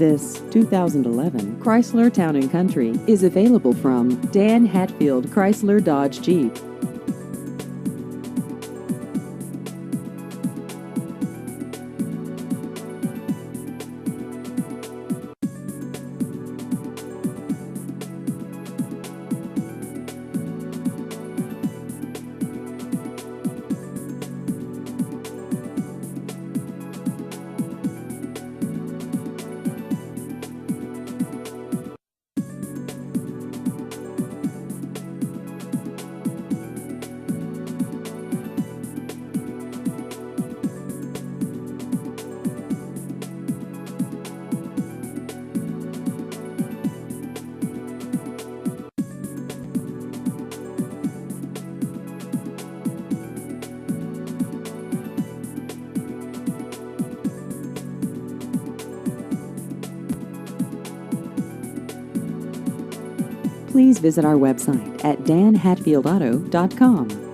This 2011 Chrysler Town & Country is available from Dan Hatfield Chrysler Dodge Jeep. Please visit our website at danhatfieldauto.com.